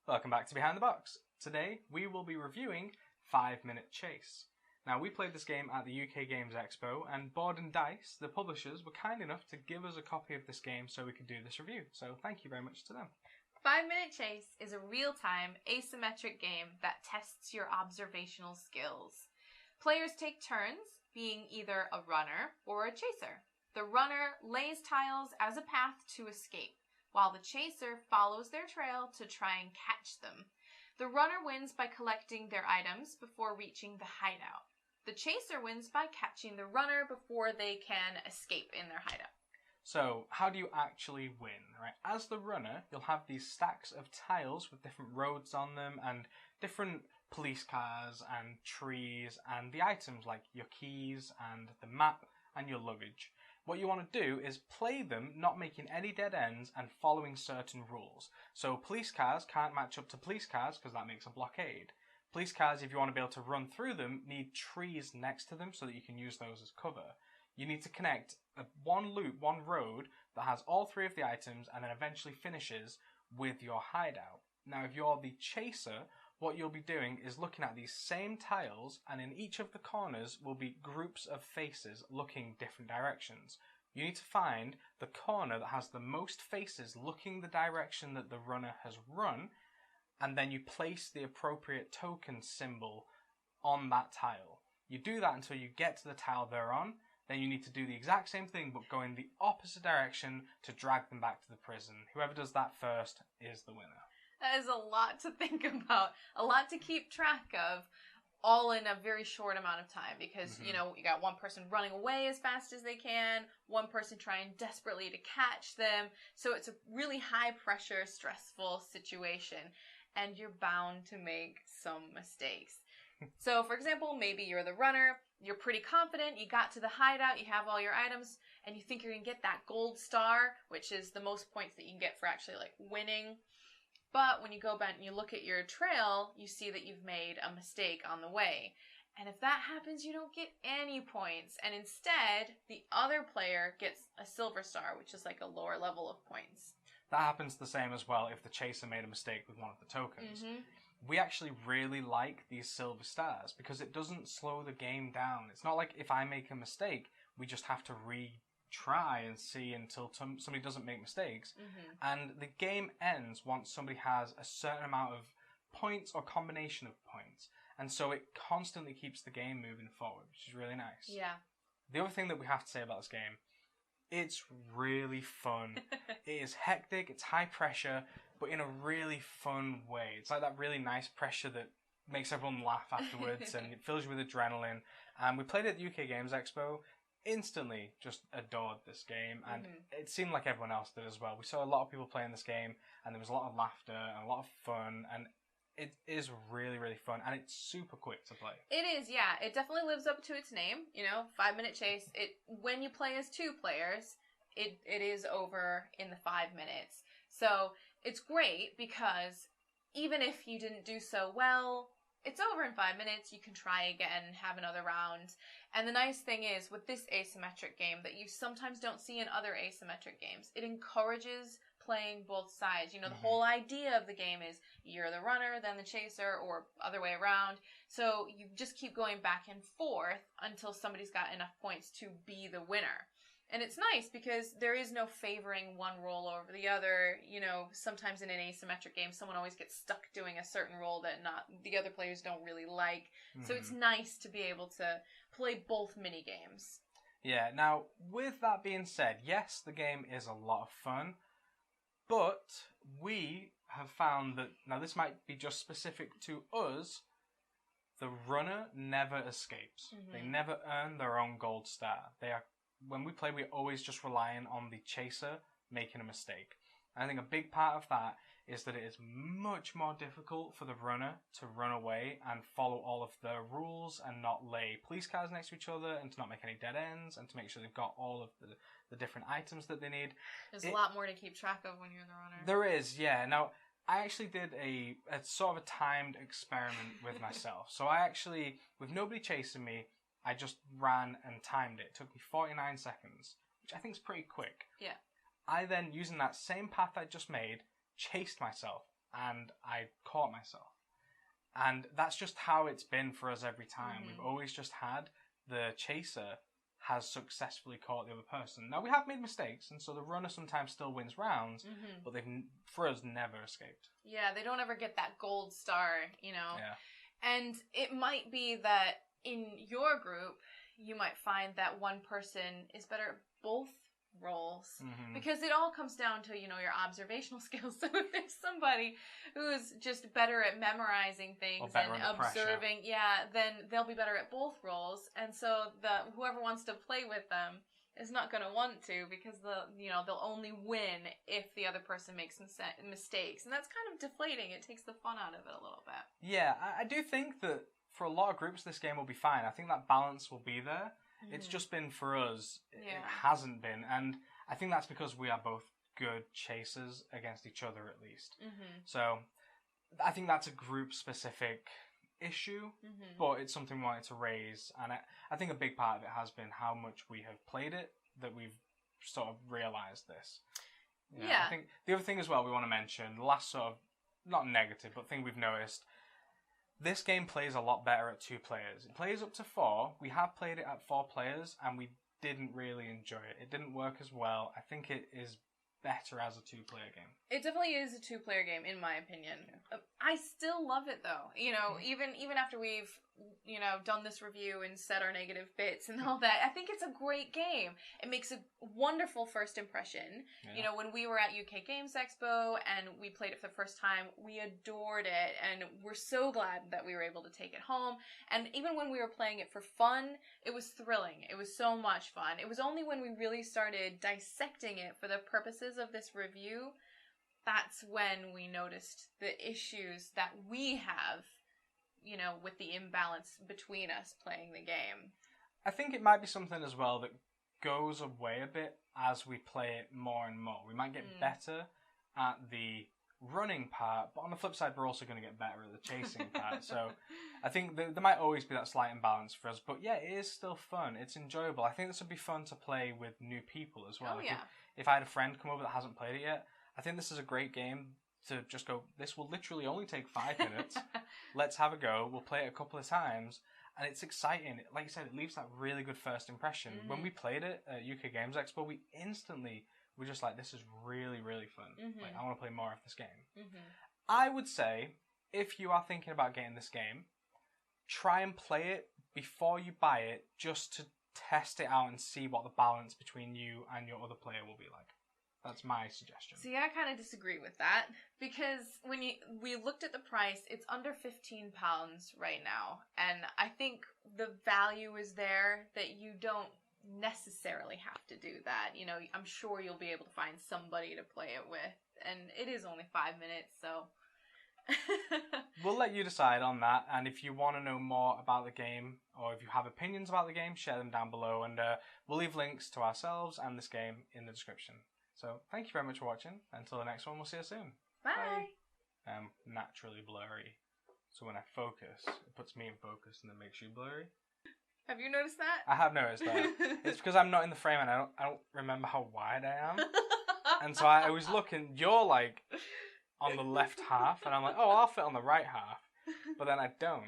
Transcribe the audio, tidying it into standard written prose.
Welcome back to Behind the Box. Today we will be reviewing 5 Minute Chase. Now we played this game at the UK Games Expo and Board and Dice, the publishers, were kind enough to give us a copy of this game so we could do this review. So thank you very much to them. 5 Minute Chase is a real-time asymmetric game that tests your observational skills. Players take turns being either a runner or a chaser. The runner lays tiles as a path to escape, while the chaser follows their trail to try and catch them. The runner wins by collecting their items before reaching the hideout. The chaser wins by catching the runner before they can escape in their hideout. So, how do you actually win, right? As the runner, you'll have these stacks of tiles with different roads on them and different police cars and trees and the items like your keys and the map and your luggage. What you want to do is play them not making any dead ends and following certain rules. So police cars can't match up to police cars because that makes a blockade. Police cars, if you want to be able to run through them, need trees next to them so that you can use those as cover. You need to connect one loop, one road that has all three of the items and then eventually finishes with your hideout. Now if you're the chaser, what you'll be doing is looking at these same tiles, and in each of the corners will be groups of faces looking different directions. You need to find the corner that has the most faces looking the direction that the runner has run, and then you place the appropriate token symbol on that tile. You do that until you get to the tile they're on, then you need to do the exact same thing but go in the opposite direction to drag them back to the prison. Whoever does that first is the winner. That is a lot to think about, a lot to keep track of, all in a very short amount of time because, you know, you got one person running away as fast as they can, one person trying desperately to catch them. So it's a really high pressure, stressful situation and you're bound to make some mistakes. So, for example, maybe you're the runner, you're pretty confident, you got to the hideout, you have all your items, and you think you're going to get that gold star, which is the most points that you can get for actually, like, winning. But when you go back and you look at your trail, you see that you've made a mistake on the way. And if that happens, you don't get any points. And instead, the other player gets a silver star, which is like a lower level of points. That happens the same as well if the chaser made a mistake with one of the tokens. We actually really like these silver stars because it doesn't slow the game down. It's not like if I make a mistake, we just have to retry and see until somebody doesn't make mistakes. And the game ends once somebody has a certain amount of points or combination of points. And so it constantly keeps the game moving forward, which is really nice. Yeah. The other thing that we have to say about this game, it's really fun. It is hectic, it's high pressure, but in a really fun way. It's like that really nice pressure that makes everyone laugh afterwards and it fills you with adrenaline. And we played it at the UK Games Expo. Instantly just adored this game, and it seemed like everyone else did as well. We saw a lot of people playing this game and there was a lot of laughter and a lot of fun, and it is really, really fun, and it's super quick to play. It is, yeah. It definitely lives up to its name, you know, 5 Minute Chase. When you play as two players, it is over in the 5 minutes. So it's great because even if you didn't do so well, it's over in 5 minutes. You can try again, have another round. And the nice thing is, with this asymmetric game that you sometimes don't see in other asymmetric games, it encourages playing both sides. You know, the whole idea of the game is you're the runner, then the chaser, or other way around. So you just keep going back and forth until somebody's got enough points to be the winner. And it's nice because there is no favoring one role over the other. You know, sometimes in an asymmetric game, someone always gets stuck doing a certain role that the other players don't really like. So it's nice to be able to play both mini games. Yeah, now, with that being said, yes, the game is a lot of fun, but we have found that, now this might be just specific to us, the runner never escapes. They never earn their own gold star. When we play, we're always just relying on the chaser making a mistake. And I think a big part of that is that it is much more difficult for the runner to run away and follow all of the rules and not lay police cars next to each other and to not make any dead ends and to make sure they've got all of the different items that they need. There's a lot more to keep track of when you're the runner. There is, yeah. Now, I actually did a sort of a timed experiment with myself. So I actually, with nobody chasing me, I just ran and timed it. It took me 49 seconds, which I think is pretty quick. Yeah. I then, using that same path I just made, chased myself and I caught myself. And that's just how it's been for us every time. We've always just had the chaser has successfully caught the other person. Now, we have made mistakes, and so the runner sometimes still wins rounds, but they've, for us, never escaped. Yeah, they don't ever get that gold star, you know. Yeah. And it might be that in your group, you might find that one person is better at both roles, because it all comes down to, you know, your observational skills. So if there's somebody who's just better at memorizing things and observing, then they'll be better at both roles, and so whoever wants to play with them is not going to want to, because they'll only win if the other person makes mistakes, and that's kind of deflating. It takes the fun out of it a little bit. Yeah, I do think that for a lot of groups this game will be fine. I think that balance will be there. It's just been for us, it hasn't been, and I think that's because we are both good chasers against each other, at least. So I think that's a group-specific issue, but it's something we wanted to raise, and I think a big part of it has been how much we have played it, that we've sort of realised this. You know, I think the other thing as well we want to mention, the last sort of, not negative, but thing we've noticed, this game plays a lot better at 2 players. It plays up to 4. We have played it at 4 players, and we didn't really enjoy it. It didn't work as well. I think it is better as a 2-player game. It definitely is a 2-player game, in my opinion. I still love it, though. You know, even after we've, you know, done this review and said our negative bits and all that, I think it's a great game. It makes a wonderful first impression. You know, when we were at UK Games Expo and we played it for the first time, we adored it, and we're so glad that we were able to take it home. And even when we were playing it for fun, it was thrilling. It was so much fun. It was only when we really started dissecting it for the purposes of this review, that's when we noticed the issues that we have, you know, with the imbalance between us playing the game. I think it might be something as well that goes away a bit as we play it more and more. We might get better at the running part, but on the flip side, we're also going to get better at the chasing part. So I think there might always be that slight imbalance for us, but yeah, it is still fun. It's enjoyable. I think this would be fun to play with new people as well. If I had a friend come over that hasn't played it yet, I think this is a great game to just go, this will literally only take 5 minutes. Let's have a go. We'll play it a couple of times. And it's exciting. Like you said, it leaves that really good first impression. When we played it at UK Games Expo, we instantly were just like, this is really, really fun. Like, I want to play more of this game. I would say, if you are thinking about getting this game, try and play it before you buy it, just to test it out and see what the balance between you and your other player will be like. That's my suggestion. See, I kind of disagree with that, because when we looked at the price, it's under £15 right now, and I think the value is there that you don't necessarily have to do that. You know, I'm sure you'll be able to find somebody to play it with, and it is only 5 minutes, so... We'll let you decide on that, and if you want to know more about the game, or if you have opinions about the game, share them down below, and we'll leave links to ourselves and this game in the description. So, thank you very much for watching. Until the next one, we'll see you soon. Bye. I'm naturally blurry, so when I focus, it puts me in focus and then makes you blurry. Have you noticed that? I have noticed that. It's because I'm not in the frame and I don't remember how wide I am. And so I was looking, you're like on the left half, and I'm like, oh, I'll fit on the right half. But then I don't.